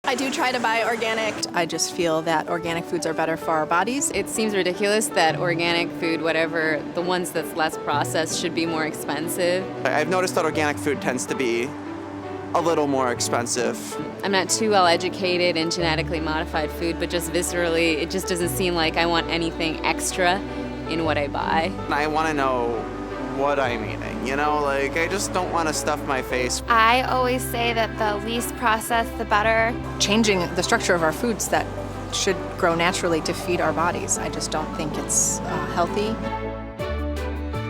I do try to buy organic. I just feel that organic foods are better for our bodies. It seems ridiculous that organic food, whatever, the ones that's less processed should be more expensive. I've noticed that organic food tends to be a little more expensive. I'm not too well educated in genetically modified food, but just viscerally, it just doesn't seem like I want anything extra in what I buy. I want to know what I'm eating, you know, like I just don't want to stuff my face. I always say that the least processed, the better. Changing the structure of our foods that should grow naturally to feed our bodies. I just don't think it's healthy.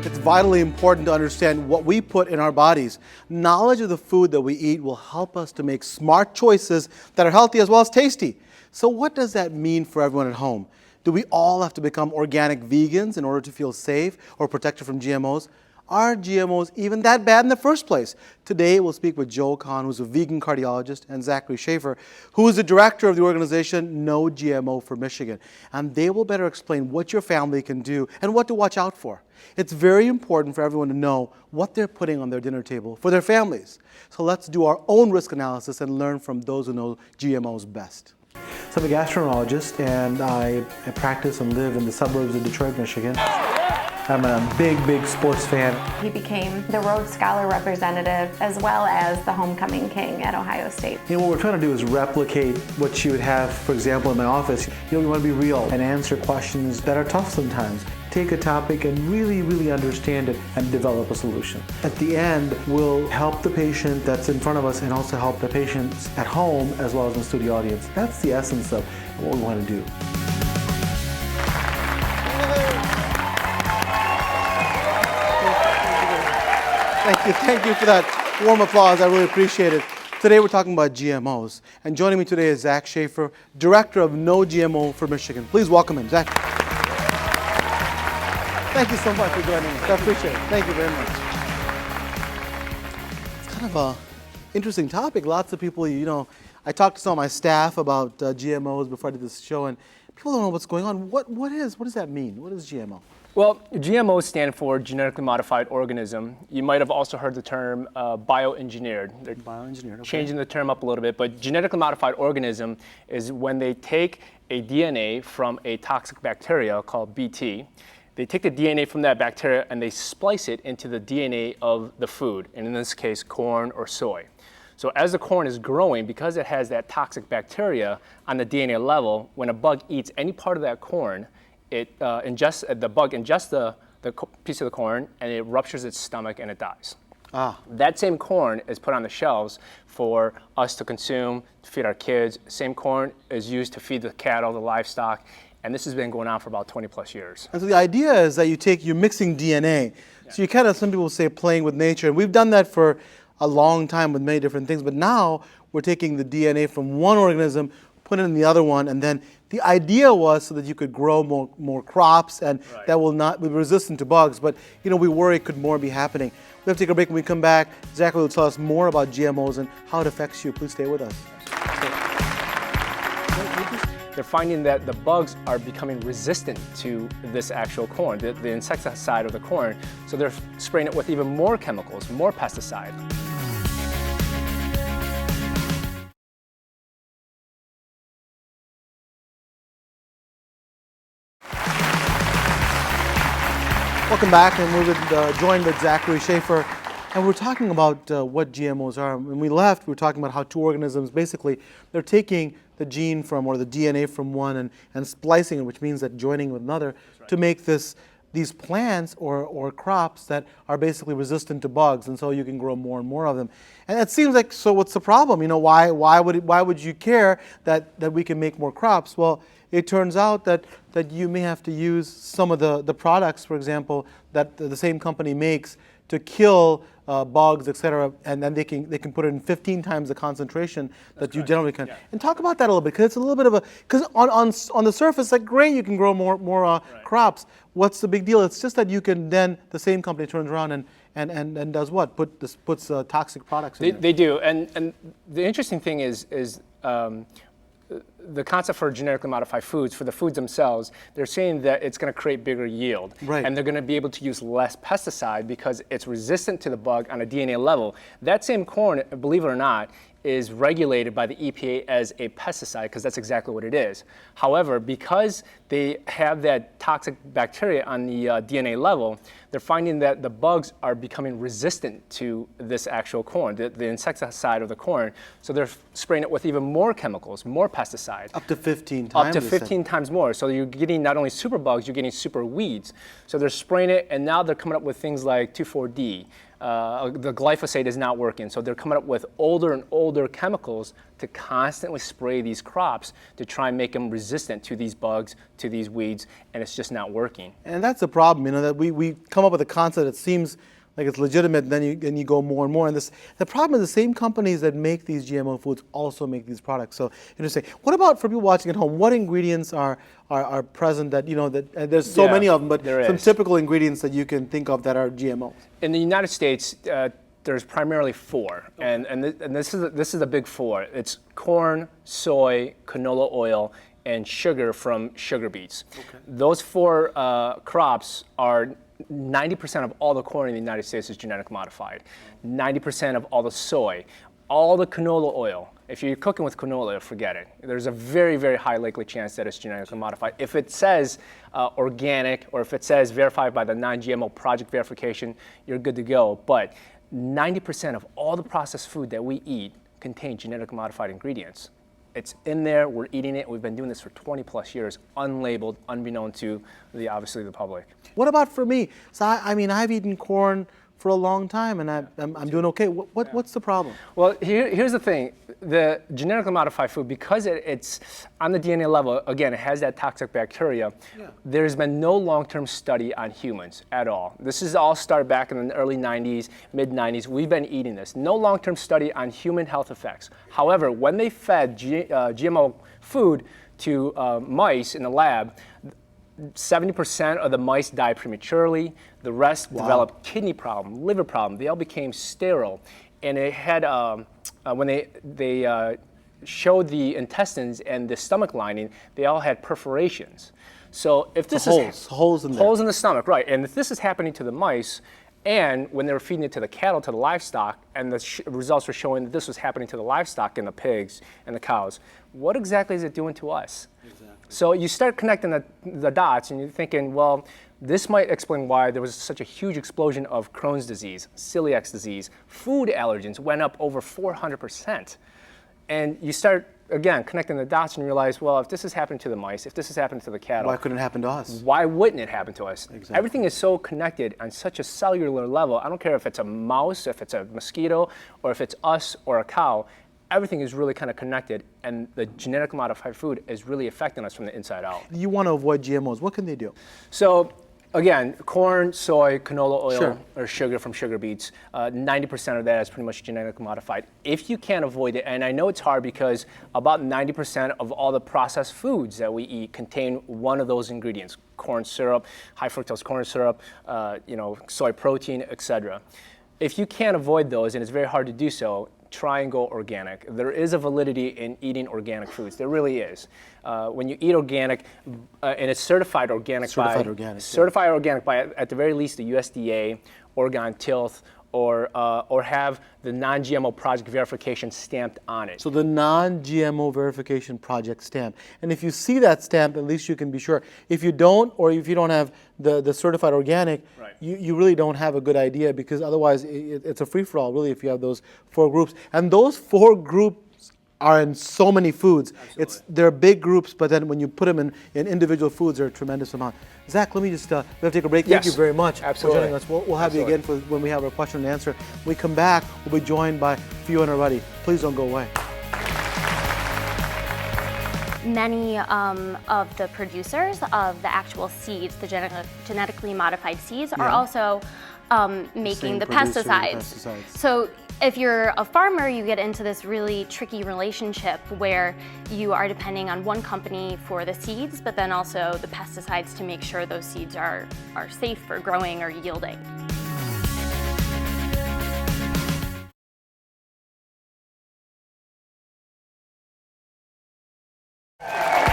It's vitally important to understand what we put in our bodies. Knowledge of the food that we eat will help us to make smart choices that are healthy as well as tasty. So what does that mean for everyone at home? Do we all have to become organic vegans in order to feel safe or protected from GMOs? Are GMOs even that bad in the first place? Today we'll speak with Joel Kahn, who's a vegan cardiologist, and Zachary Schafer, who is the director of the organization No GMO for Michigan. And they will better explain what your family can do and what to watch out for. It's very important for everyone to know what they're putting on their dinner table for their families. So let's do our own risk analysis and learn from those who know GMOs best. So I'm a gastroenterologist, and I practice and live in the suburbs of Detroit, Michigan. I'm a big sports fan. He became the Rhodes Scholar representative as well as the homecoming king at Ohio State. You know, what we're trying to do is replicate what you would have, for example, in my office. You know, we want to be real and answer questions that are tough sometimes. Take a topic and really understand it and develop a solution. At the end, we'll help the patient that's in front of us and also help the patients at home as well as in the studio audience. That's the essence of what we want to do. Thank you for that warm applause. I really appreciate it. Today we're talking about GMOs. And joining me today is Zach Schafer, director of No GMO for Michigan. Please welcome him, Zach. Thank you so much for joining us. I appreciate it. Thank you very much. It's kind of an interesting topic. Lots of people, you know, I talked to some of my staff about GMOs before I did this show, and people don't know what's going on. What does that mean? What is GMO? Well, GMOs stand for genetically modified organism. You might have also heard the term bioengineered. They're Bioengineered, okay. Changing the term up a little bit, but genetically modified organism is when they take a DNA from a toxic bacteria called Bt. They take the DNA from that bacteria and they splice it into the DNA of the food, and in this case, corn or soy. So as the corn is growing, because it has that toxic bacteria on the DNA level, when a bug eats any part of that corn, the bug ingests the piece of the corn and it ruptures its stomach and it dies. That same corn is put on the shelves for us to consume, to feed our kids. Same corn is used to feed the cattle, the livestock, and this has been going on for about 20 plus years. And so the idea is that you're mixing DNA. Yeah. So you kind of, some people say, playing with nature. And we've done that for a long time with many different things, but now we're taking the DNA from one organism, put it in the other one, and then the idea was so that you could grow more crops and that will not be resistant to bugs. But you know, we worry could more be happening. We have to take a break. When we come back, Zachary will tell us more about GMOs and how it affects you. Please stay with us. They're finding that the bugs are becoming resistant to this actual corn, the insecticide of the corn. So they're spraying it with even more chemicals, more pesticide. Welcome back, and we're joined with Zachary Schafer, and we're talking about what GMOs are. When we left, we were talking about how two organisms, basically, they're taking the gene from, or the DNA from one and splicing it, which means that joining with another to make these plants or crops that are basically resistant to bugs, and so you can grow more and more of them. And it seems like, so what's the problem? You know, why would you care that we can make more crops? Well, it turns out that you may have to use some of the products, for example, that the same company makes to kill bugs, etc., and then they can put it in 15 times the concentration that you generally can. Yeah. And talk about that a little bit, because it's a little bit of because on the surface, like great, you can grow more crops. What's the big deal? It's just that you can then, the same company turns around and does what? Puts toxic products in They do, and the interesting thing is the concept for genetically modified foods, for the foods themselves, they're saying that it's going to create bigger yield. Right. And they're going to be able to use less pesticide because it's resistant to the bug on a DNA level. That same corn, believe it or not, is regulated by the EPA as a pesticide because that's exactly what it is. However, because they have that toxic bacteria on the DNA level, they're finding that the bugs are becoming resistant to this actual corn, the insecticide of the corn. So they're spraying it with even more chemicals, more pesticides. Up to 15 times? Up to 15 times more. So you're getting not only super bugs, you're getting super weeds. So they're spraying it, and now they're coming up with things like 2,4-D. The glyphosate is not working, so they're coming up with older and older chemicals to constantly spray these crops to try and make them resistant to these bugs, to these weeds, and it's just not working. And that's the problem, that we come up with a concept that seems like it's legitimate, and then you go more and more. And the problem is the same companies that make these GMO foods also make these products. So interesting. What about for people watching at home? What ingredients are present that that there's so many of them, but some typical ingredients that you can think of that are GMOs? In the United States, there's primarily four, and this is the big four. It's corn, soy, canola oil, and sugar from sugar beets. Okay. Those four crops are 90% of all the corn in the United States is genetically modified. 90% of all the soy, all the canola oil. If you're cooking with canola oil, forget it. There's a very, very high likely chance that it's genetically modified. If it says organic, or if it says verified by the non-GMO project verification, you're good to go. But 90% of all the processed food that we eat contain genetically modified ingredients. It's in there, we're eating it. We've been doing this for 20 plus years, unlabeled, unbeknown to obviously the public. What about for me? So I've eaten corn for a long time, and I'm doing okay. What's the problem? Well, here's the thing. The genetically modified food, because it's on the DNA level, again, it has that toxic bacteria, there's been no long-term study on humans at all. This is all started back in the early 90s, mid-90s. We've been eating this. No long-term study on human health effects. However, when they fed GMO food to mice in the lab, 70% of the mice died prematurely. The rest developed kidney problem, liver problem. They all became sterile. And it had, when they showed the intestines and the stomach lining, they all had perforations. So if this is holes in there. Holes in the stomach, right. And if this is happening to the mice, and when they were feeding it to the cattle, to the livestock, and the results were showing that this was happening to the livestock and the pigs and the cows, what exactly is it doing to us? Exactly. So you start connecting the dots, and you're thinking, well, this might explain why there was such a huge explosion of Crohn's disease, celiac disease, food allergens went up over 400%. And you start, again, connecting the dots and realize, well, if this is happening to the mice, if this is happening to the cattle, why couldn't it happen to us? Why wouldn't it happen to us? Exactly. Everything is so connected on such a cellular level. I don't care if it's a mouse, if it's a mosquito, or if it's us or a cow. Everything is really kind of connected, and the genetically modified food is really affecting us from the inside out. You want to avoid GMOs. What can they do? So, again, corn, soy, canola oil, or sugar from sugar beets, 90% of that is pretty much genetically modified. If you can't avoid it, and I know it's hard because about 90% of all the processed foods that we eat contain one of those ingredients: corn syrup, high fructose corn syrup, soy protein, etc. If you can't avoid those, and it's very hard to do so, try and go organic. There is a validity in eating organic foods. There really is. When you eat organic, and it's certified organic by at the very least the USDA, Oregon Tilth, or have the non-GMO project verification stamped on it. So the non-GMO verification project stamp. And if you see that stamp, at least you can be sure. If you don't, or if you don't have the certified organic, you really don't have a good idea, because otherwise it's a free-for-all, really, if you have those four groups. And those four groups are in so many foods. They're big groups, but then when you put them in individual foods, they're a tremendous amount. Zach, let me just we have to take a break. Thank you very much for joining us. We'll have you again for when we have our question and answer. When we come back, we'll be joined by Fiona Ruddy. Please don't go away. Many of the producers of the actual seeds, the genetically modified seeds, are also making the pesticides. So if you're a farmer, you get into this really tricky relationship where you are depending on one company for the seeds, but then also the pesticides to make sure those seeds are safe for growing or yielding.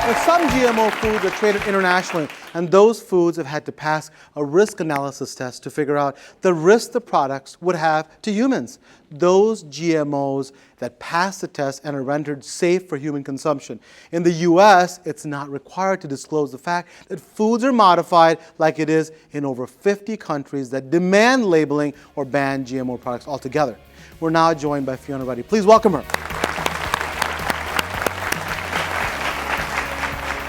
But some GMO foods are traded internationally, and those foods have had to pass a risk analysis test to figure out the risk the products would have to humans. Those GMOs that pass the test and are rendered safe for human consumption. In the US, it's not required to disclose the fact that foods are modified like it is in over 50 countries that demand labeling or ban GMO products altogether. We're now joined by Fiona Ruddy. Please welcome her.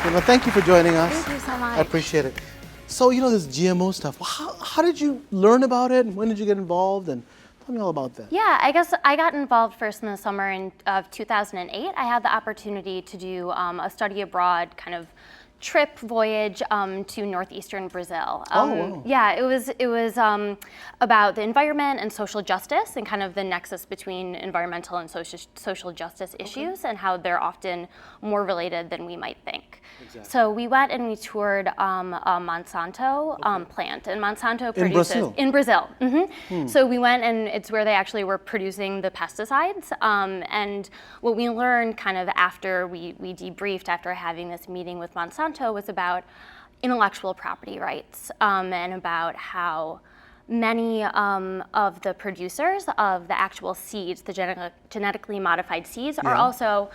Well, thank you for joining us. Thank you so much. I appreciate it. So, this GMO stuff, how did you learn about it? When did you get involved? And tell me all about that. Yeah, I guess I got involved first in the summer of 2008. I had the opportunity to do a study abroad kind of trip voyage to northeastern Brazil. Wow. Yeah, it was about the environment and social justice and kind of the nexus between environmental and social justice issues and how they're often more related than we might think. Exactly. So we went and we toured a Monsanto plant, and Monsanto produces in Brazil. Mm-hmm. So we went, and it's where they actually were producing the pesticides. And what we learned kind of after we debriefed after having this meeting with Monsanto was about intellectual property rights and about how many of the producers of the actual seeds, the genetically modified seeds, are also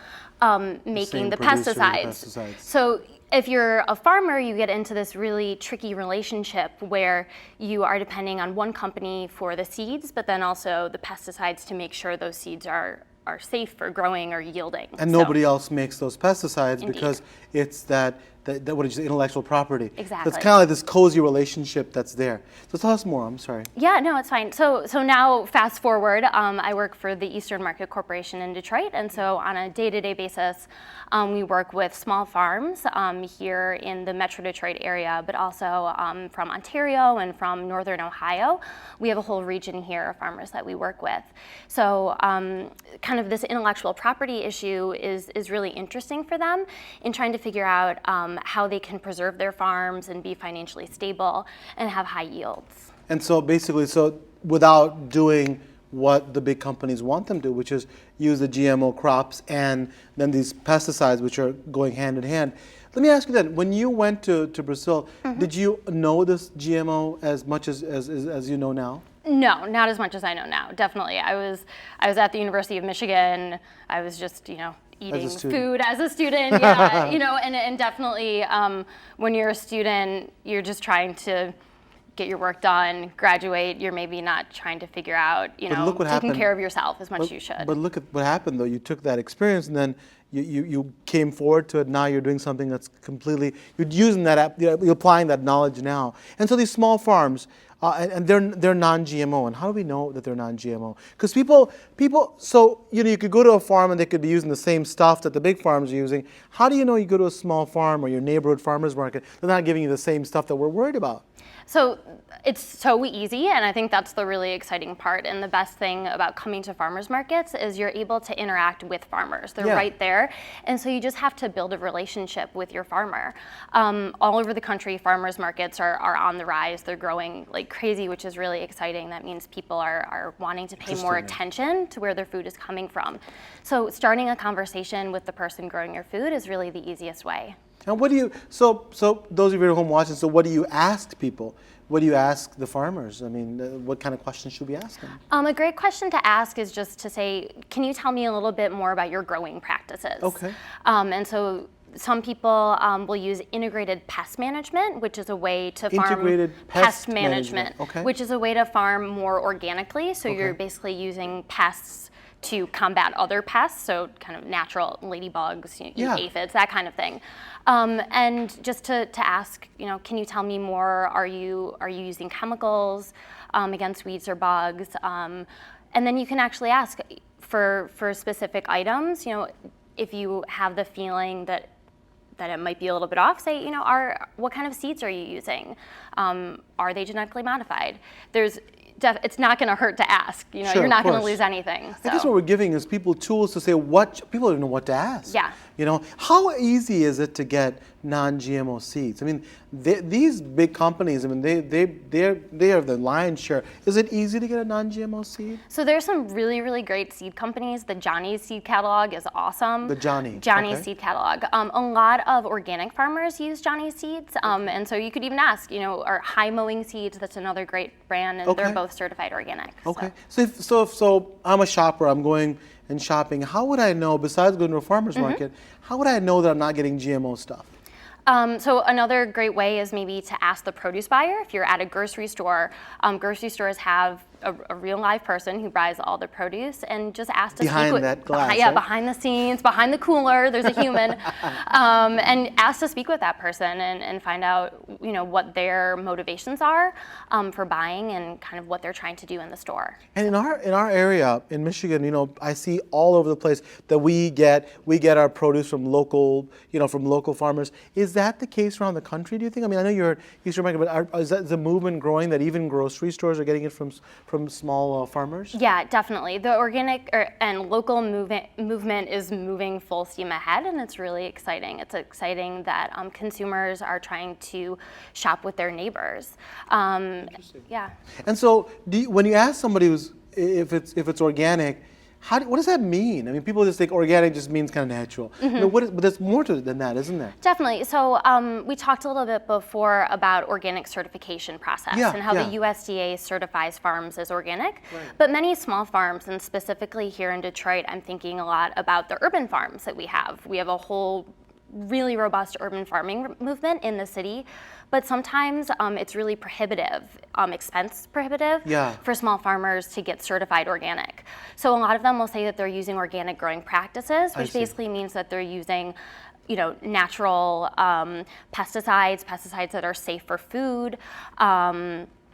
making the pesticides. So if you're a farmer, you get into this really tricky relationship where you are depending on one company for the seeds, but then also the pesticides to make sure those seeds are safe for growing or yielding. And nobody else makes those pesticides. Indeed. Because it's that what did you say, intellectual property. Exactly. So it's kind of like this cozy relationship that's there. So tell us more, I'm sorry. Yeah, no, it's fine. So now fast forward, I work for the Eastern Market Corporation in Detroit, and so on a day-to-day basis, we work with small farms here in the Metro Detroit area, but also from Ontario and from Northern Ohio. We have a whole region here of farmers that we work with. So kind of this intellectual property issue is really interesting for them in trying to figure out how they can preserve their farms and be financially stable and have high yields. And so basically, without doing what the big companies want them to, which is use the GMO crops and then these pesticides, which are going hand in hand. Let me ask you then, when you went to Brazil, did you know this GMO as much as you know now? No, not as much as I know now, definitely. I was at the University of Michigan. I was just, eating food as a student, yeah, and definitely when you're a student, you're just trying to get your work done, graduate. You're maybe not trying to figure out, taking care of yourself as much as you should. But look at what happened though. You took that experience and then you came forward to it. Now you're doing something that's completely, you're using that, you're applying that knowledge now. And so these small farms, and they're non-GMO. And how do we know that they're non-GMO? Because people, so you could go to a farm and they could be using the same stuff that the big farms are using. How do you know you go to a small farm or your neighborhood farmer's market, they're not giving you the same stuff that we're worried about? So it's so easy, and I think that's the really exciting part. And the best thing about coming to farmers markets is you're able to interact with farmers. They're right there, and so you just have to build a relationship with your farmer. All over the country, farmers markets are on the rise. They're growing like crazy, which is really exciting. That means people are wanting to pay more attention to where their food is coming from. So starting a conversation with the person growing your food is really the easiest way. And what do you, so those of you at home watching, so what do you ask people? What do you ask the farmers? I mean, what kind of questions should we ask them? A great question to ask is just to say, can you tell me a little bit more about your growing practices? Okay. And so some people will use integrated pest management, which is a way to farm integrated pest management. Okay. Which is a way to farm more organically. So you're basically using pests to combat other pests, so kind of natural ladybugs, aphids, that kind of thing. And just to ask, can you tell me more? Are you using chemicals against weeds or bugs? And then you can actually ask for specific items. If you have the feeling that it might be a little bit off, say, what kind of seeds are you using? Are they genetically modified? it's not going to hurt to ask. You know, Sure, you're not of going to course. lose anything. I guess what we're giving is people tools to say people don't know what to ask. Yeah. You know, how easy is it to get non-GMO seeds? I mean, these big companies, I mean, they are the lion's share. Is it easy to get a non-GMO seed? So there's some really, really great seed companies. The Johnny's seed catalog is awesome. The Johnny's okay. Seed catalog. A lot of organic farmers use Johnny's seeds, and so you could even ask, you know, or High Mowing seeds. That's another great brand, and they're both certified organic. Okay. So I'm a shopper. I'm going and shopping. How would I know, besides going to a farmer's market, how would I know that I'm not getting GMO stuff? So another great way is maybe to ask the produce buyer. If you're at a grocery store, grocery stores have a real live person who buys all the produce, and just ask to behind speak with that glass, yeah, right? behind the scenes, behind the cooler, there's a human, and ask to speak with that person and find out, you know, what their motivations are for buying and kind of what they're trying to do in the store. And in our area in Michigan, you know, I see all over the place that we get our produce from local farmers. Is that the case around the country, do you think? I mean, I know you're at Eastern America, but is that the movement growing that even grocery stores are getting it from small farmers? Yeah, definitely. The organic and local movement is moving full steam ahead, and it's really exciting. It's exciting that consumers are trying to shop with their neighbors. Yeah. And so, when you ask somebody if it's organic, what does that mean? I mean, people just think organic just means kind of natural. But there's more to it than that, isn't there? Definitely. So we talked a little bit before about organic certification process and how the USDA certifies farms as organic. Right. But many small farms, and specifically here in Detroit, I'm thinking a lot about the urban farms that we have. We have a whole really robust urban farming movement in the city, but sometimes it's really prohibitive, expense prohibitive for small farmers to get certified organic. So a lot of them will say that they're using organic growing practices, which basically means that they're using, you know, natural pesticides that are safe for food.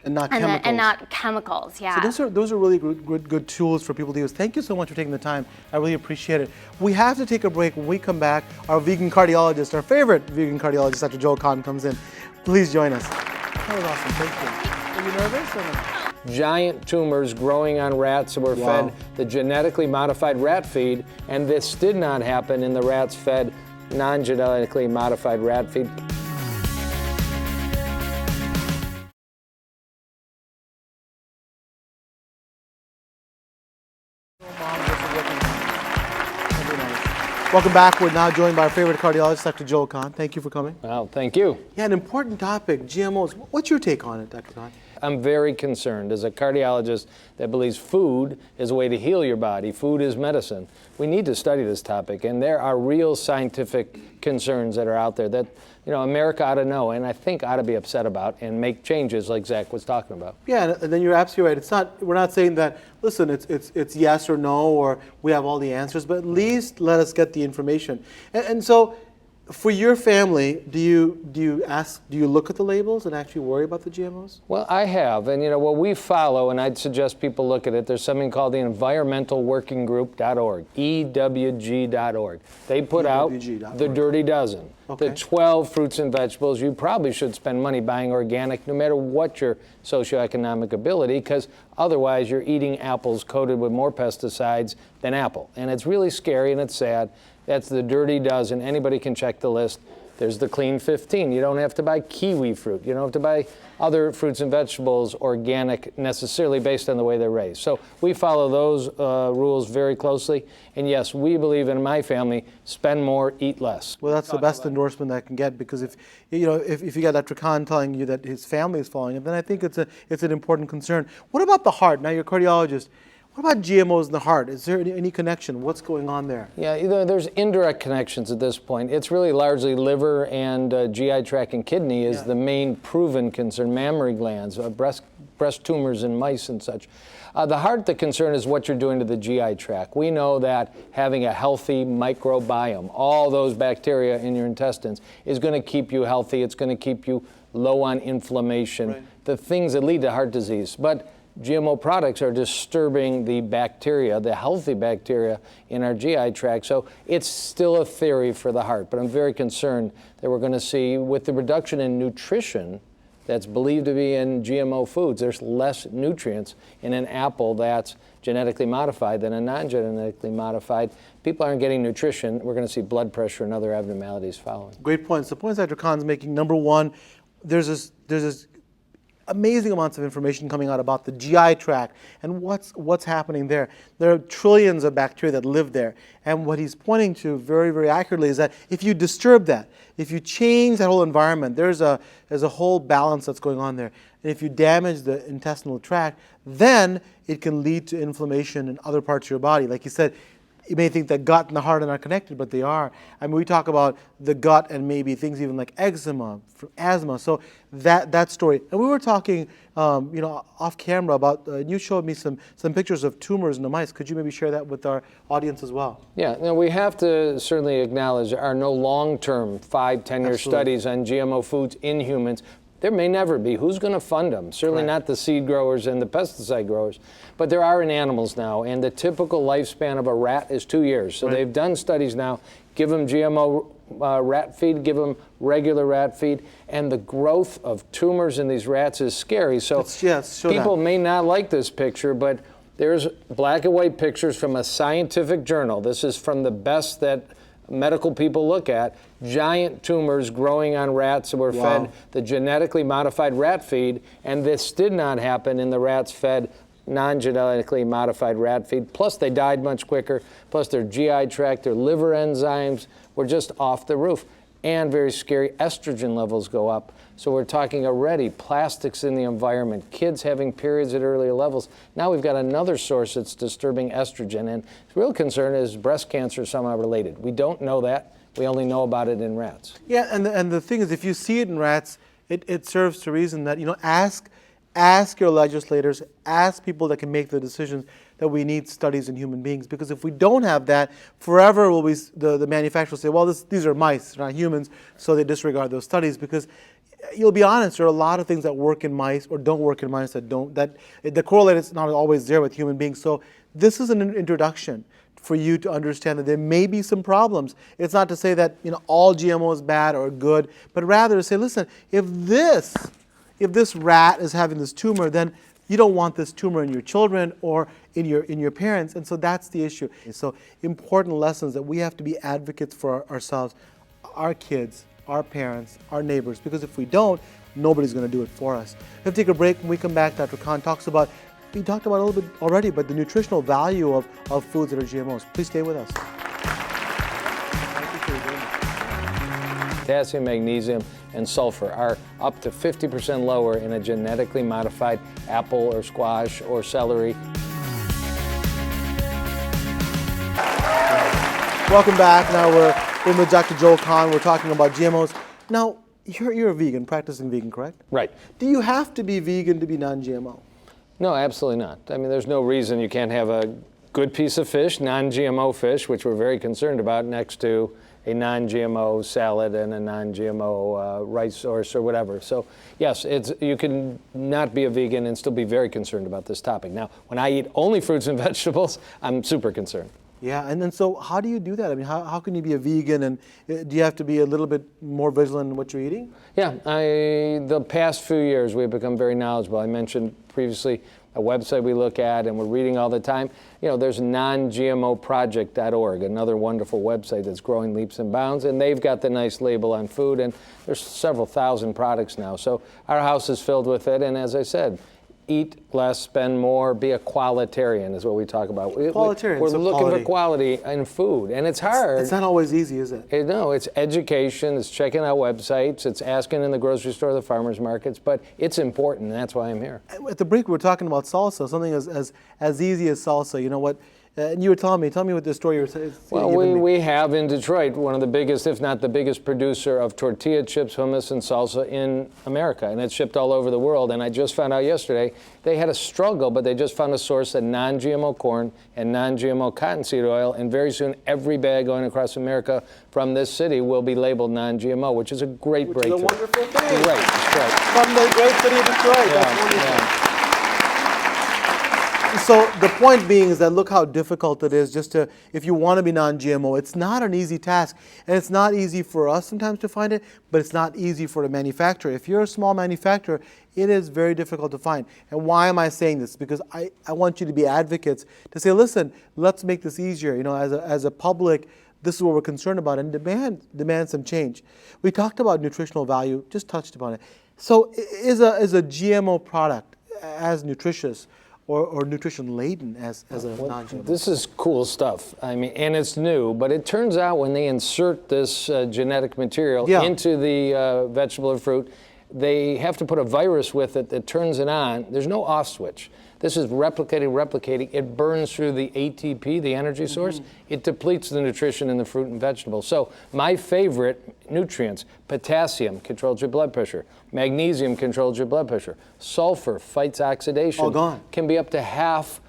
And not chemicals. And not chemicals, yeah. So those are really good tools for people to use. Thank you so much for taking the time. I really appreciate it. We have to take a break. When we come back, our vegan cardiologist, our favorite vegan cardiologist, Dr. Joel Kahn, comes in. Please join us. That was awesome. Thank you. Are you nervous or not? Giant tumors growing on rats that were fed the genetically modified rat feed, and this did not happen in the rats fed non-genetically modified rat feed. Welcome back. We're now joined by our favorite cardiologist, Dr. Joel Kahn. Thank you for coming. Well, thank you. Yeah, an important topic, GMOs. What's your take on it, Dr. Kahn? I'm very concerned as a cardiologist that believes food is a way to heal your body. Food is medicine. We need to study this topic, and there are real scientific concerns that are out there that, you know, America ought to know, and I think ought to be upset about and make changes like Zach was talking about. Yeah, and then you're absolutely right. It's not. We're not saying that. Listen, it's yes or no, or we have all the answers, but at least let us get the information. And so, for your family, do you look at the labels and actually worry about the GMOs? Well, I have, and you know what we follow, and I'd suggest people look at it. There's something called the environmentalworkinggroup.org, EWG.org. They put out the Dirty Dozen, the 12 fruits and vegetables you probably should spend money buying organic, no matter what your socioeconomic ability, because otherwise you're eating apples coated with more pesticides than apple, and it's really scary and it's sad. That's the Dirty Dozen. Anybody can check the list. There's the Clean 15. You don't have to buy kiwi fruit. You don't have to buy other fruits and vegetables organic necessarily based on the way they're raised. So we follow those rules very closely. And yes, we believe in my family, spend more, eat less. Well, that's the best endorsement I can get, because if you got Dr. Kahn telling you that his family is following it, then I think it's an important concern. What about the heart? Now you're a cardiologist. What about GMOs in the heart? Is there any connection? What's going on there? Yeah, there's indirect connections at this point. It's really largely liver and GI tract and kidney is the main proven concern. Mammary glands, breast tumors in mice and such. The heart, the concern is what you're doing to the GI tract. We know that having a healthy microbiome, all those bacteria in your intestines, is going to keep you healthy. It's going to keep you low on inflammation, the things that lead to heart disease. But GMO products are disturbing the bacteria, the healthy bacteria in our GI tract. So it's still a theory for the heart, but I'm very concerned that we're going to see, with the reduction in nutrition that's believed to be in GMO foods. There's less nutrients in an apple that's genetically modified than a non-genetically modified. People aren't getting nutrition. We're going to see blood pressure and other abnormalities following. Great points. The points Dr. Kahn's making, number one, there's this amazing amounts of information coming out about the GI tract and what's happening there. There are trillions of bacteria that live there. And what he's pointing to very, very accurately is that if you disturb that, if you change that whole environment, there's a whole balance that's going on there. And if you damage the intestinal tract, then it can lead to inflammation in other parts of your body. Like you said, you may think the gut and the heart are not connected, but they are. I mean, we talk about the gut and maybe things even like eczema, asthma. So that story. And we were talking, off camera about. You showed me some pictures of tumors in the mice. Could you maybe share that with our audience as well? Yeah. Now we have to certainly acknowledge there are no long-term 5-10-year studies on GMO foods in humans. There may never be. Who's going to fund them? Certainly not the seed growers and the pesticide growers. But there are in animals now, and the typical lifespan of a rat is 2 years. So they've done studies now. Give them GMO rat feed, give them regular rat feed, and the growth of tumors in these rats is scary. So people may not like this picture, but there's black and white pictures from a scientific journal. This is from the best that medical people look at. Giant tumors growing on rats that were fed the genetically modified rat feed, and this did not happen in the rats fed non-genetically modified rat feed. Plus they died much quicker, plus their GI tract, their liver enzymes were just off the roof. And very scary, estrogen levels go up. So we're talking already plastics in the environment, kids having periods at earlier levels. Now we've got another source that's disturbing estrogen, and the real concern is breast cancer somehow related. We don't know that. We only know about it in rats. Yeah, and the thing is, if you see it in rats, it serves to reason that, ask your legislators, ask people that can make the decisions that we need studies in human beings. Because if we don't have that, forever will the manufacturers say, well, these are mice, not humans, so they disregard those studies. Because you'll be honest, there are a lot of things that work in mice or don't work in mice that don't. The correlate is not always there with human beings. So this is an introduction for you to understand that there may be some problems. It's not to say that all GMO is bad or good, but rather to say, listen, if this rat is having this tumor, then you don't want this tumor in your children or in your parents, and so that's the issue. So important lessons that we have to be advocates for ourselves, our kids, our parents, our neighbors, because if we don't, nobody's going to do it for us. We'll take a break. When we come back, Dr. Kahn we talked about a little bit already, but the nutritional value of foods that are GMOs. Please stay with us. Potassium, magnesium, and sulfur are up to 50% lower in a genetically modified apple or squash or celery. Welcome back. Now we're with Dr. Joel Kahn. We're talking about GMOs. Now, you're a vegan, practicing vegan, correct? Right. Do you have to be vegan to be non-GMO? No, absolutely not. I mean, there's no reason you can't have a good piece of fish, non-GMO fish, which we're very concerned about, next to a non-GMO salad and a non-GMO rice source or whatever. So yes, you can not be a vegan and still be very concerned about this topic. Now, when I eat only fruits and vegetables, I'm super concerned. Yeah, and then so how do you do that? I mean, how can you be a vegan, and do you have to be a little bit more vigilant in what you're eating? Yeah, the past few years we've become very knowledgeable. I mentioned previously a website we look at and we're reading all the time. There's non-GMOproject.org, another wonderful website that's growing leaps and bounds, and they've got the nice label on food, and there's several thousand products now. So our house is filled with it, and as I said, eat less, spend more, be a qualitarian is what we talk about. Qualitarian, We're looking for quality in food, and it's hard. It's not always easy, is it? No, it's education, it's checking out websites, it's asking in the grocery store, the farmers markets, but it's important, and that's why I'm here. At the break, we were talking about salsa, something as easy as salsa. You know what? And you were telling me what the story you were saying. Well, we have in Detroit one of the biggest, if not the biggest producer of tortilla chips, hummus, and salsa in America, and it's shipped all over the world. And I just found out yesterday they had a struggle, but they just found a source of non-GMO corn and non-GMO cottonseed oil, and very soon every bag going across America from this city will be labeled non-GMO, which is a great breakthrough. Which is a wonderful thing. Great. From the great city of Detroit. That's wonderful. Yeah. So the point being is that look how difficult it is just to, if you want to be non-GMO, it's not an easy task. And it's not easy for us sometimes to find it, but it's not easy for the manufacturer. If you're a small manufacturer, it is very difficult to find. And why am I saying this? Because I want you to be advocates to say, listen, let's make this easier. You know, as a public, this is what we're concerned about, and demand some change. We talked about nutritional value, just touched upon it. So is a GMO product as nutritious or nutrition laden as a non-GMO? This is cool stuff. I mean, and it's new, but it turns out when they insert this genetic material into the vegetable or fruit, they have to put a virus with it that turns it on. There's no off switch. This is replicating. It burns through the ATP, the energy source. It depletes the nutrition in the fruit and vegetable. So my favorite nutrients, potassium controls your blood pressure. Magnesium controls your blood pressure. Sulfur fights oxidation. All gone. Can be up to half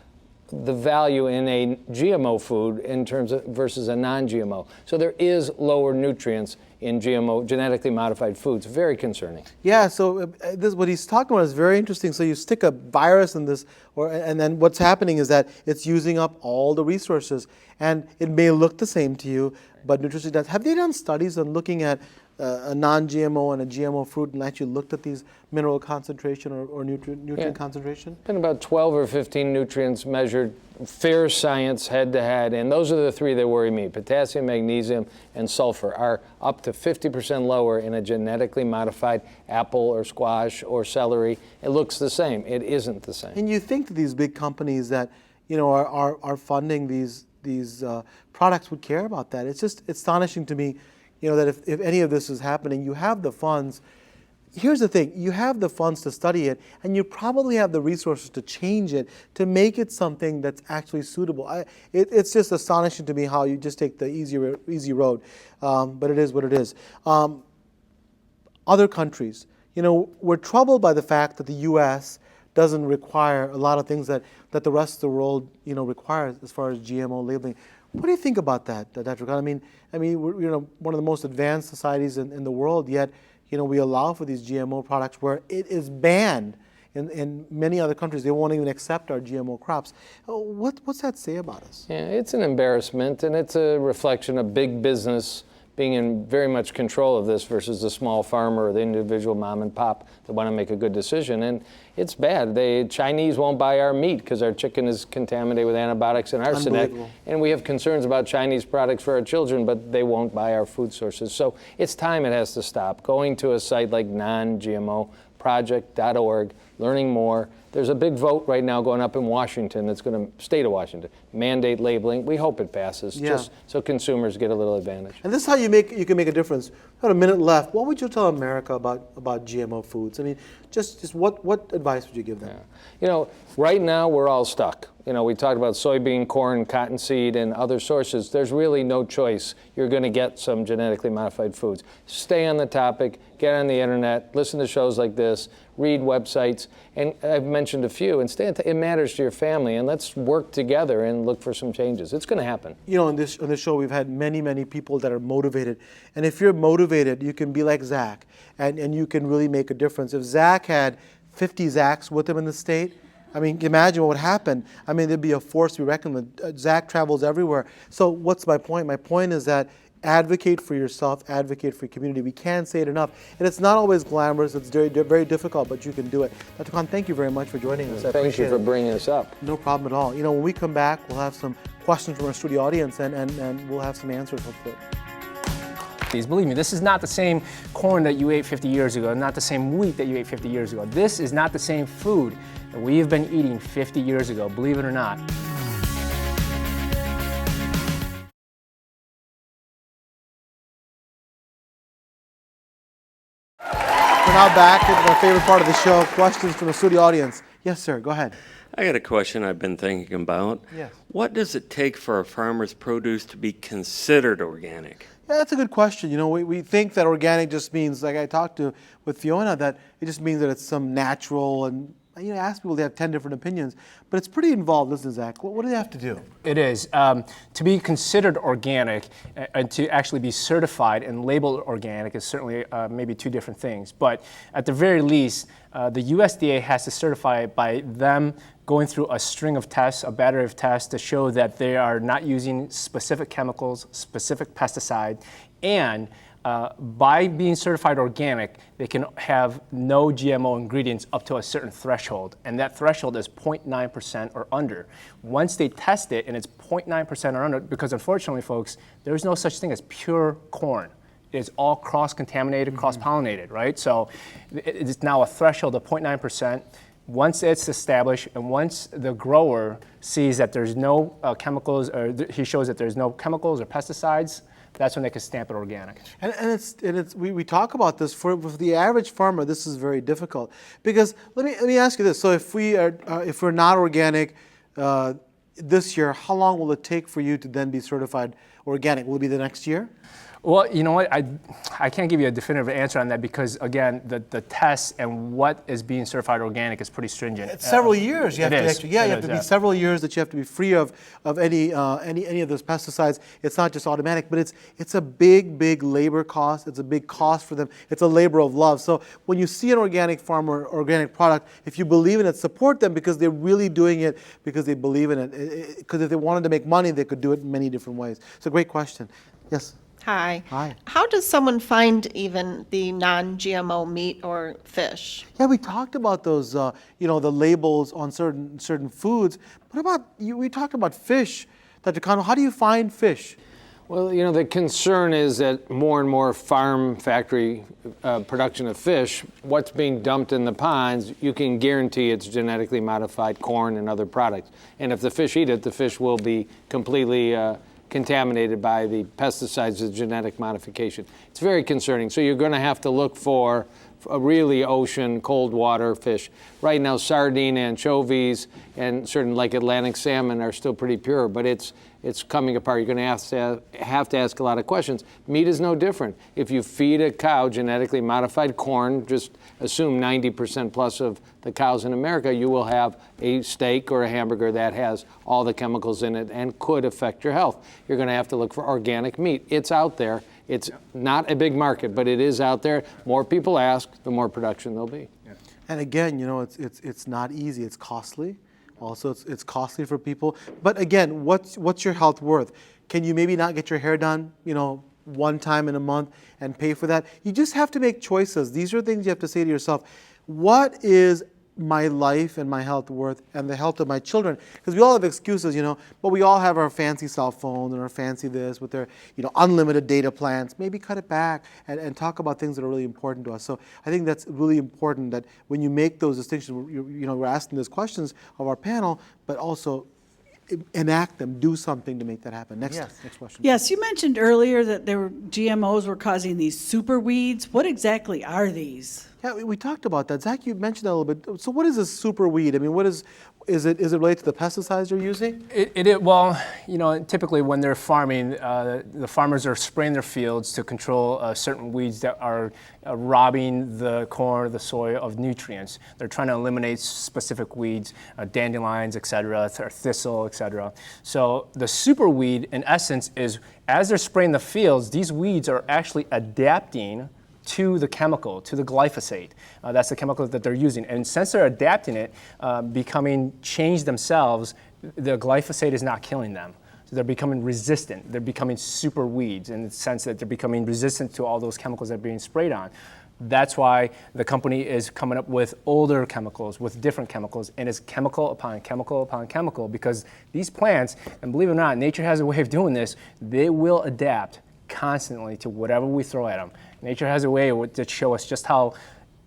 the value in a GMO food in terms of versus a non-GMO. So there is lower nutrients in GMO, genetically modified foods. Very concerning. Yeah, so this what he's talking about is very interesting. So you stick a virus in this, and then what's happening is that it's using up all the resources. And it may look the same to you, but nutrition does. Have they done studies on looking at a non-GMO and a GMO fruit and actually looked at these mineral concentration or nutrient concentration? Been about 12 or 15 nutrients measured, fair science, head-to-head, and those are the three that worry me. Potassium, magnesium, and sulfur are up to 50% lower in a genetically modified apple or squash or celery. It looks the same. It isn't the same. And you think that these big companies that are funding these products would care about that. It's just astonishing to me, that if any of this is happening, you have the funds. Here's the thing, you have the funds to study it, and you probably have the resources to change it, to make it something that's actually suitable. It's just astonishing to me how you just take the easy road, but it is what it is. Other countries, we're troubled by the fact that the U.S. doesn't require a lot of things that the rest of the world, requires as far as GMO labeling. What do you think about that, Dr. Kahn? I mean, we're one of the most advanced societies in the world, yet we allow for these GMO products where it is banned in many other countries. They won't even accept our GMO crops. What's that say about us? Yeah, it's an embarrassment, and it's a reflection of big business being in very much control of this versus the small farmer or the individual mom and pop that want to make a good decision. And it's bad. The Chinese won't buy our meat because our chicken is contaminated with antibiotics and arsenic. And we have concerns about Chinese products for our children, but they won't buy our food sources. So it's time it has to stop. Going to a site like non-GMO project.org, learning more. There's a big vote right now going up in Washington that's going to, state of Washington, mandate labeling. We hope it passes, just so consumers get a little advantage. And this is how you can make a difference. We've got a minute left. What would you tell America about GMO foods? I mean, just what advice would you give them? Yeah. Right now we're all stuck. We talked about soybean, corn, cottonseed, and other sources. There's really no choice. You're going to get some genetically modified foods. Stay on the topic, get on the internet, listen to shows like this, read websites, and I've mentioned a few, and it matters to your family, and let's work together and look for some changes. It's going to happen. On this show, we've had many people that are motivated, and if you're motivated, you can be like Zach, and you can really make a difference. If Zach had 50 Zachs with him in the state, I mean, imagine what would happen. I mean, there'd be a force to be reckoned with. Zach travels everywhere. So what's my point? My point is that advocate for yourself, advocate for your community. We can't say it enough. And it's not always glamorous. It's very, very difficult, but you can do it. Dr. Kahn, thank you very much for joining us. Thank you for bringing us up. No problem at all. When we come back, we'll have some questions from our studio audience, and we'll have some answers, hopefully. Please believe me, this is not the same corn that you ate 50 years ago, not the same wheat that you ate 50 years ago. This is not the same food that we have been eating 50 years ago, believe it or not. We're now back at our favorite part of the show, questions from the studio audience. Yes, sir, go ahead. I got a question I've been thinking about. Yes. What does it take for a farmer's produce to be considered organic? Yeah, that's a good question. We think that organic just means, like I talked with Fiona, that it just means that it's some natural, and ask people, they have 10 different opinions, but it's pretty involved, isn't it, Zach? What do they have to do? It is. To be considered organic and to actually be certified and labeled organic is certainly maybe two different things. But at the very least, the USDA has to certify it by them going through a string of tests, a battery of tests to show that they are not using specific chemicals, specific pesticide, and by being certified organic, they can have no GMO ingredients up to a certain threshold, and that threshold is 0.9% or under. Once they test it and it's 0.9% or under, because unfortunately, folks, there's no such thing as pure corn. It's all cross-contaminated, cross-pollinated, right? So it's now a threshold of 0.9%. Once it's established and once the grower sees that there's no chemicals, or he shows that there's no chemicals or pesticides, that's when they can stamp it organic. And we talk about this for the average farmer. This is very difficult because let me ask you this. So if we're not organic this year, how long will it take for you to then be certified organic? Will it be the next year? Well, you know what, I can't give you a definitive answer on that because, again, the tests and what is being certified organic is pretty stringent. It's several years. You have to be several years that you have to be free of any of those pesticides. It's not just automatic, but it's a big labor cost. It's a big cost for them. It's a labor of love. So when you see an organic farmer, organic product, if you believe in it, support them because they're really doing it because they believe in it. Because if they wanted to make money, they could do it in many different ways. It's a great question. Yes. Hi. Hi. How does someone find even the non-GMO meat or fish? Yeah, we talked about those, the labels on certain foods. What about we talked about fish, Dr. Kahn. How do you find fish? Well, the concern is that more and more farm factory production of fish, what's being dumped in the ponds, you can guarantee it's genetically modified corn and other products. And if the fish eat it, the fish will be completely contaminated by the pesticides of genetic modification. It's very concerning. So you're going to have to look for a really ocean, cold water fish. Right now, sardine, anchovies, and certain like Atlantic salmon are still pretty pure, but it's coming apart. You're going to have to ask a lot of questions. Meat is no different. If you feed a cow genetically modified corn, just assume 90% plus of the cows in America, you will have a steak or a hamburger that has all the chemicals in it and could affect your health. You're going to have to look for organic meat. It's out there. It's not a big market, but it is out there. More people ask, the more production there'll be. Yeah. And again, it's not easy. It's costly. Also, it's costly for people. But again, what's your health worth? Can you maybe not get your hair done, one time in a month and pay for that? You just have to make choices. These are things you have to say to yourself. What is my life and my health worth and the health of my children? Because we all have excuses, but we all have our fancy cell phones and our fancy this with their, unlimited data plans. Maybe cut it back and talk about things that are really important to us. So I think that's really important that when you make those distinctions, we're asking those questions of our panel, but also enact them, do something to make that happen. Next question. Yes, you mentioned earlier that GMOs were causing these super weeds. What exactly are these? Yeah, we talked about that. Zach, you mentioned that a little bit. So what is a super weed? I mean, is it related to the pesticides they're using? Well, typically when they're farming, the farmers are spraying their fields to control certain weeds that are robbing the corn or the soy of nutrients. They're trying to eliminate specific weeds, dandelions, et cetera, or thistle, et cetera. So the super weed, in essence, is as they're spraying the fields, these weeds are actually adapting to the chemical, to the glyphosate. That's the chemical that they're using. And since they're adapting it, becoming changed themselves, the glyphosate is not killing them. So they're becoming resistant. They're becoming super weeds in the sense that they're becoming resistant to all those chemicals that are being sprayed on. That's why the company is coming up with older chemicals, with different chemicals, and it's chemical upon chemical upon chemical, because these plants, and believe it or not, nature has a way of doing this, they will adapt constantly to whatever we throw at them. Nature has a way to show us just how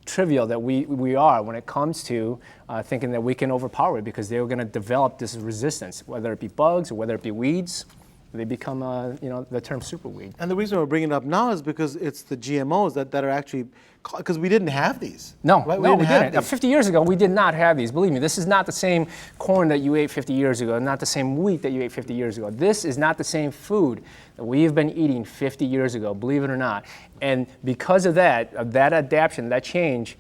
trivial that we are when it comes to thinking that we can overpower it, because they're going to develop this resistance, whether it be bugs or whether it be weeds. They become, the term superweed. And the reason we're bringing it up now is because it's the GMOs that are actually, because we didn't have these. No, right? we didn't. 50 years ago, we did not have these. Believe me, this is not the same corn that you ate 50 years ago, not the same wheat that you ate 50 years ago. This is not the same food that we have been eating 50 years ago, believe it or not. And because of that adaptation, that change,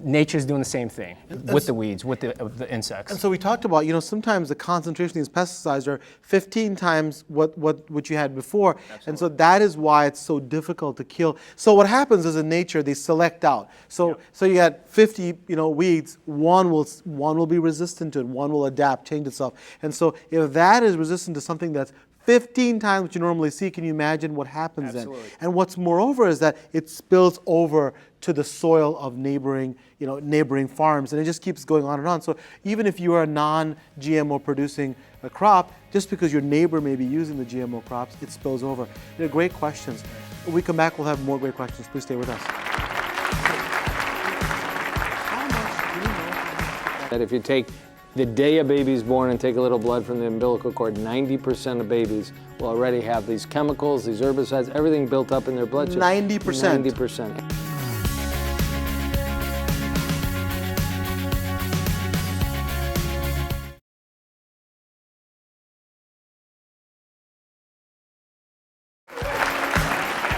nature's doing the same thing with the weeds, with the insects. And so we talked about, sometimes the concentration of these pesticides are 15 times what you had before. Absolutely. And so that is why it's so difficult to kill. So what happens is in nature, they select out. So you got 50, weeds, one will be resistant to it, one will adapt, change itself. And so if that is resistant to something that's 15 times what you normally see, can you imagine what happens then? And what's moreover is that it spills over to the soil of neighboring farms, and it just keeps going on and on. So even if you are a non-GMO producing a crop, just because your neighbor may be using the GMO crops, it spills over. They're great questions. When we come back, we'll have more great questions. Please stay with us. That if you take the day a baby's born and take a little blood from the umbilical cord, 90% of babies will already have these chemicals, these herbicides, everything built up in their bloodstream. 90%. 90%.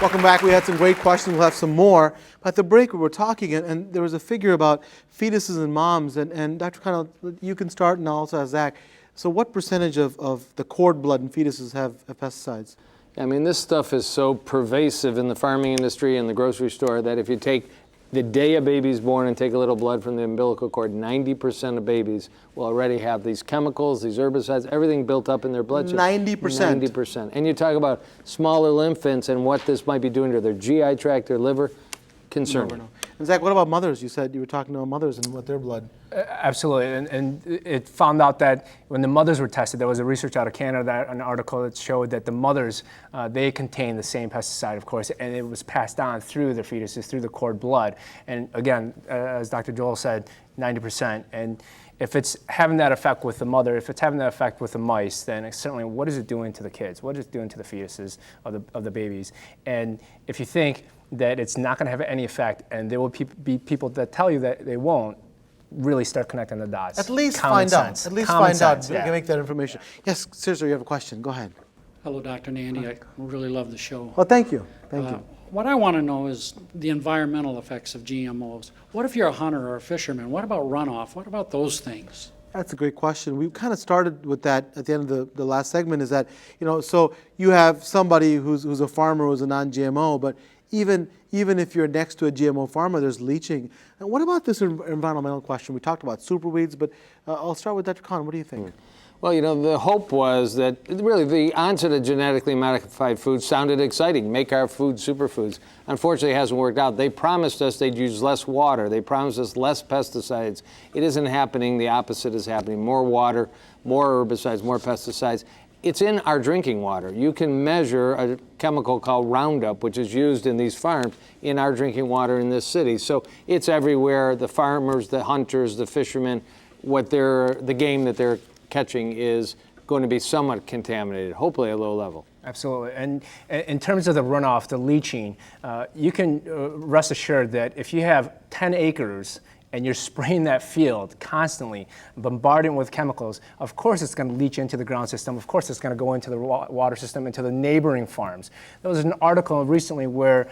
Welcome back. We had some great questions. We'll have some more. But at the break, we were talking, and there was a figure about fetuses and moms. And Dr. Kahn, you can start, and I'll also ask Zach. So what percentage of the cord blood in fetuses have pesticides? I mean, this stuff is so pervasive in the farming industry and the grocery store that if you take the day a baby's born and take a little blood from the umbilical cord, 90% of babies will already have these chemicals, these herbicides, everything built up in their bloodstream. 90%? 90%. And you talk about smaller infants and what this might be doing to their GI tract, their liver, concerning. And Zach, what about mothers? You said you were talking to mothers and what their blood. Absolutely, and it found out that when the mothers were tested, there was a research out of Canada, an article that showed that the mothers, they contain the same pesticide, of course, and it was passed on through the fetuses, through the cord blood. And again, as Dr. Joel said, 90%. And if it's having that effect with the mother, if it's having that effect with the mice, then it's certainly what is it doing to the kids? What is it doing to the fetuses of the babies? And if you think that it's not going to have any effect, and there will be people that tell you that they won't, really start connecting the dots. At least Common find sense. out. At least Common find sense, out. yeah. You can make that information. Yes, seriously, you have a question. Go ahead. Hello, Dr. Nandi. I really love the show. Well, thank you. Thank you. What I want to know is the environmental effects of GMOs. What if you're a hunter or a fisherman? What about runoff? What about those things? That's a great question. We kind of started with that at the end of the last segment, is that, so you have somebody who's a farmer who's a non-GMO, but even if you're next to a GMO farmer, there's leaching. And what about this environmental question? We talked about superweeds, but I'll start with Dr. Kahn. What do you think? Well, the hope was that really the onset of genetically modified foods sounded exciting, make our food superfoods. Unfortunately, it hasn't worked out. They promised us they'd use less water. They promised us less pesticides. It isn't happening. The opposite is happening. More water, more herbicides, more pesticides. It's in our drinking water. You can measure a chemical called Roundup, which is used in these farms, in our drinking water in this city. So it's everywhere. The farmers, the hunters, the fishermen, the game that they're catching is going to be somewhat contaminated, hopefully at a low level. Absolutely. And in terms of the runoff, the leaching, you can rest assured that if you have 10 acres and you're spraying that field constantly, bombarding it with chemicals, of course it's going to leach into the ground system. Of course it's going to go into the water system, into the neighboring farms. There was an article recently where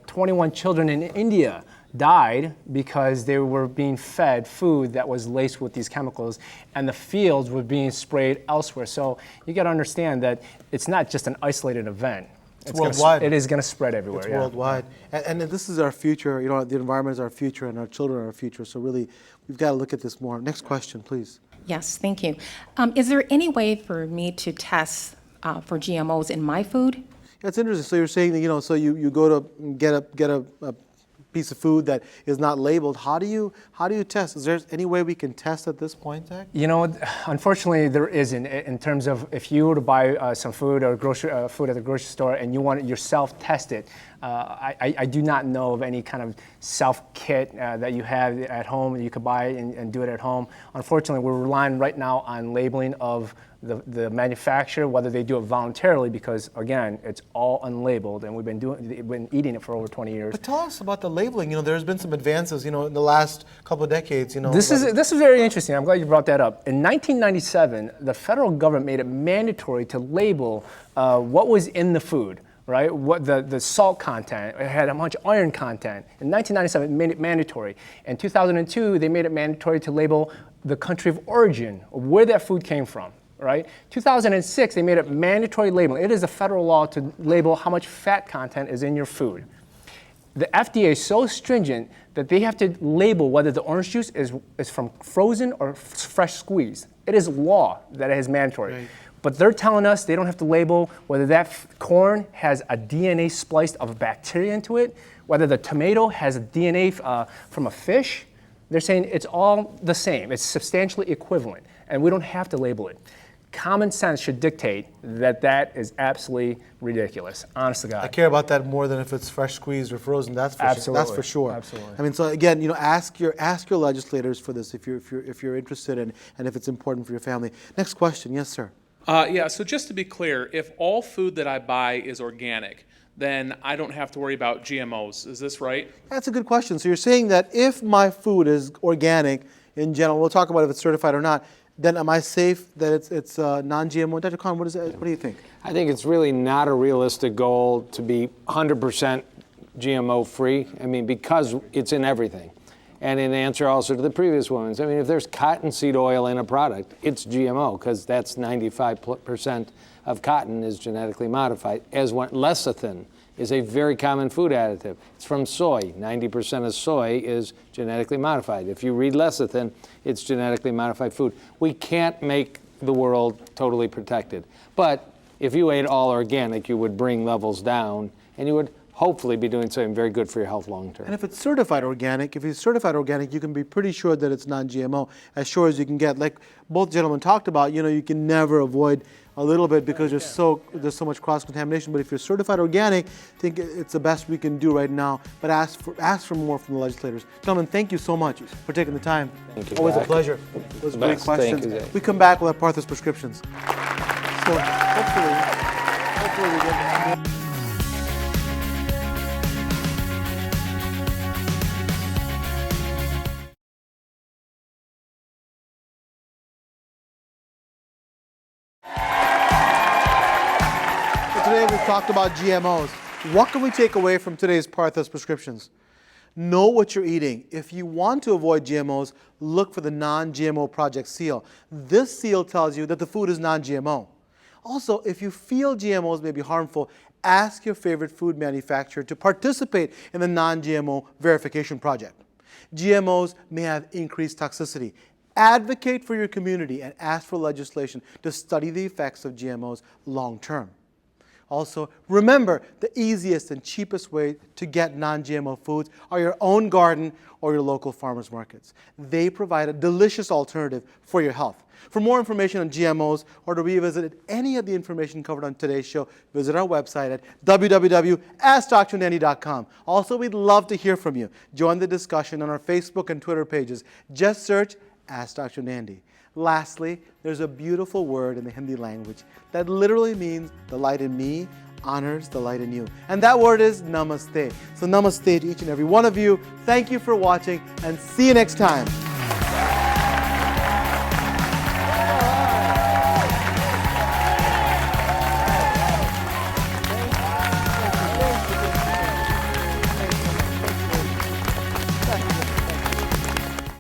21 children in India died because they were being fed food that was laced with these chemicals, and the fields were being sprayed elsewhere. So you got to understand that it's not just an isolated event. It's worldwide. It is going to spread everywhere. It's worldwide. And this is our future. The environment is our future, and our children are our future. So really, we've got to look at this more. Next question, please. Yes, thank you. Is there any way for me to test for GMOs in my food? That's interesting. So you're saying that, so you go to get a piece of food that is not labeled. How do you test? Is there any way we can test at this point, Zach? Unfortunately, there isn't. In terms of if you were to buy some food or food at the grocery store and you want it yourself tested, I do not know of any kind of self-kit that you have at home that you could buy and do it at home. Unfortunately, we're relying right now on labeling of the manufacturer, whether they do it voluntarily, because again, it's all unlabeled, and we've been eating it for over 20 years. But tell us about the labeling. There's been some advances, in the last couple of decades. This is very interesting. I'm glad you brought that up. In 1997, the federal government made it mandatory to label what was in the food, right? What the salt content, it had a much iron content. In 1997, it made it mandatory. In 2002, they made it mandatory to label the country of origin, of where that food came from, right? 2006, they made it mandatory labeling. It is a federal law to label how much fat content is in your food. The FDA is so stringent that they have to label whether the orange juice is from frozen or fresh squeezed. It is law that it is mandatory. Right. But they're telling us they don't have to label whether that corn has a DNA spliced of a bacteria into it, whether the tomato has a DNA from a fish. They're saying it's all the same. It's substantially equivalent, and we don't have to label it. Common sense should dictate that that is absolutely ridiculous, honest to God. I care about that more than if it's fresh squeezed or frozen. That's for Absolutely. Sure. That's for sure. Absolutely. I mean, so again, you know, ask your legislators for this if you're interested and if it's important for your family. Next question, yes, sir. Yeah. So just to be clear, if all food that I buy is organic, then I don't have to worry about GMOs. Is this right? That's a good question. So you're saying that if my food is organic in general, we'll talk about if it's certified or not, then am I safe that it's non-GMO? Dr. Kahn, what do you think? I think it's really not a realistic goal to be 100% GMO free. I mean, because it's in everything. And in answer also to the previous ones, I mean, if there's cottonseed oil in a product, it's GMO because that's 95% of cotton is genetically modified. As lecithin is a very common food additive. It's from soy. 90% of soy is genetically modified. If you read lecithin, it's genetically modified food. We can't make the world totally protected. But if you ate all organic, you would bring levels down, and you would hopefully be doing something very good for your health long term. And if it's certified organic, you can be pretty sure that it's non-GMO, as sure as you can get. Like both gentlemen talked about, you know, you can never avoid a little bit because there's so much cross-contamination. But if you're certified organic, I think it's the best we can do right now. But ask for more from the legislators. Gentlemen, thank you so much for taking the time. Thank you. Always Zach. a pleasure. Those great questions. Thank you, Zach. We come back with our Partha's prescriptions. So hopefully we get. Today we've talked about GMOs. What can we take away from today's Partha's prescriptions? Know what you're eating. If you want to avoid GMOs, look for the non-GMO project seal. This seal tells you that the food is non-GMO. Also, if you feel GMOs may be harmful, ask your favorite food manufacturer to participate in the non-GMO verification project. GMOs may have increased toxicity. Advocate for your community and ask for legislation to study the effects of GMOs long term. Also, remember the easiest and cheapest way to get non-GMO foods are your own garden or your local farmers markets. They provide a delicious alternative for your health. For more information on GMOs or to revisit any of the information covered on today's show, visit our website at www.askdrnandi.com. Also, we'd love to hear from you. Join the discussion on our Facebook and Twitter pages. Just search Ask Dr. Nandi. Lastly, there's a beautiful word in the Hindi language that literally means the light in me honors the light in you. And that word is namaste. So namaste to each and every one of you. Thank you for watching and see you next time.